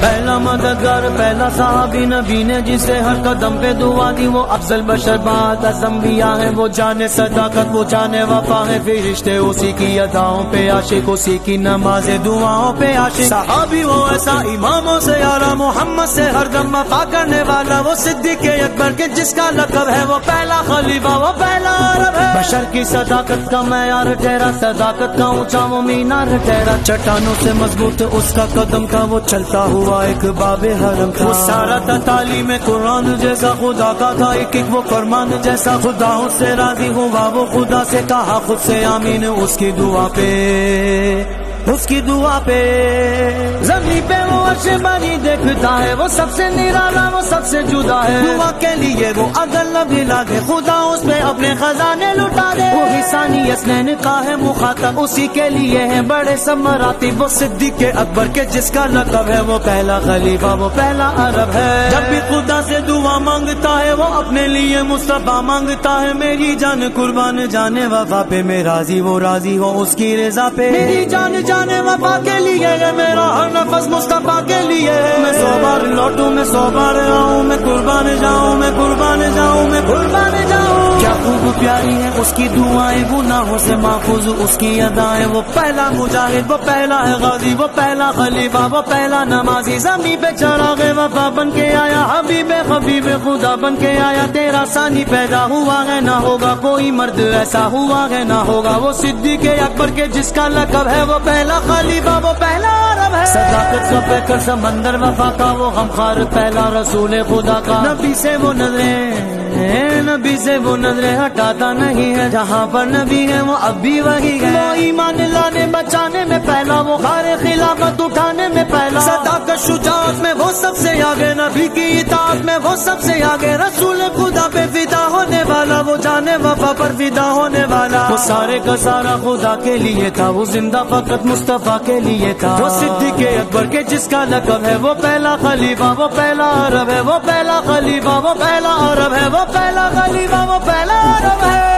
پہلا مددگار پہلا صحابی نبی نے جسے ہر قدم پہ دعا دی، وہ افضل بشر بعد از انبیاء ہے، وہ جانے صداقت وہ جانے وفا ہے، فرشتے اسی کی اداؤں پہ عاشق، اسی کی نماز دعاؤں پہ عاشق، صحابی وہ ایسا اماموں سے یارا، محمد سے ہر دم وفا کرنے والا، وہ صدیق اکبر کے جس کا لقب ہے، وہ پہلا خلیفہ وہ پہلا عرب ہے، بشر کی صداقت کا معیار ٹھہرا، صداقت کا اونچا وہ مینار ٹھہرا، چٹانوں سے مضبوط اس کا قدم تھا، وہ چلتا ہوا ایک باب حرم تھا، وہ سارا تھا تعلیم قرآن جیسا خدا کا تھا، ایک ایک وہ فرمان جیسا، خدا اس سے راضی ہوا، وہ خدا سے کہا خود سے آمین، اس کی دعا پہ اس کی دعا پہ زمین پہ وہ عرش بانی دیکھتا ہے، وہ سب سے نرالا وہ سب سے جدا ہے، دعا کے لیے وہ اگر نہ بھلا دے، خدا اس پہ اپنے خزانے لٹا دے، وہی ثانی اسنین کا ہے مخاطب، اسی کے لیے ہیں بڑے سب مراتب، وہ صدیق اکبر کے جس کا لقب ہے، وہ پہلا خلیفہ وہ پہلا عرب ہے، جب بھی خدا سے دعا مانگتا ہے، وہ اپنے لیے مصطفیٰ مانگتا ہے، میری جان قربان جانے وفا پہ میں راضی وہ راضی ہو اس کی رضا پہ، میری جان جانے وفا کے لیے ہے، میرا ہر نفس مصطفیٰ کے لیے ہے، میں 100 بار لوٹوں میں 100 بار آؤں، میں قربان جاؤں میں قربان جاؤں میں قربان جاؤں، کیا خوب پیاری ہے اس کی دعائیں، گناہوں سے محفوظ اس کی ادائیں، وہ پہلا مجاہد وہ پہلا ہے غازی، وہ پہلا خلیفہ وہ پہلا نمازی، زمین پہ چراغ وفا بن کے آیا، حبیب حبیب خدا بن کے آیا، تیرا ثانی پیدا ہوا ہے، نہ ہوگا کوئی مرد ایسا ہوا ہے، نہ ہوگا وہ صدیق اکبر کے جس کا لقب ہے، وہ پہلا خلیفہ وہ پہلا عرب ہے، صداقت کا پیکر سمندر وفا کا، وہ غمخوار پہلا رسول خدا کا، نبی سے وہ نظریں ہٹاتا نہیں ہے، جہاں پر نبی ہے وہ اب بھی وہی ہے، وہ ایمان لانے بچانے میں پہلا، وہ خار خلافت اٹھانے میں پہلا، صداقت شجاعت میں وہ سب سے آگے، نبی کی اطاعت میں وہ سب سے آگے، رسول خدا پہ فدا ہونے والا، وہ جانے وفا پر فدا ہونے والا، وہ سارے کا سارا خدا کے لیے تھا، وہ زندہ فقط مصطفیٰ کے لیے تھا، وہ صدیق اکبر کے جس کا لقب ہے، وہ پہلا خلیفہ وہ پہلا عرب ہے، وہ پہلا خلیفہ وہ پہلا عرب ہے، وہ پہلا خلیفہ وہ پہلا عرب ہے۔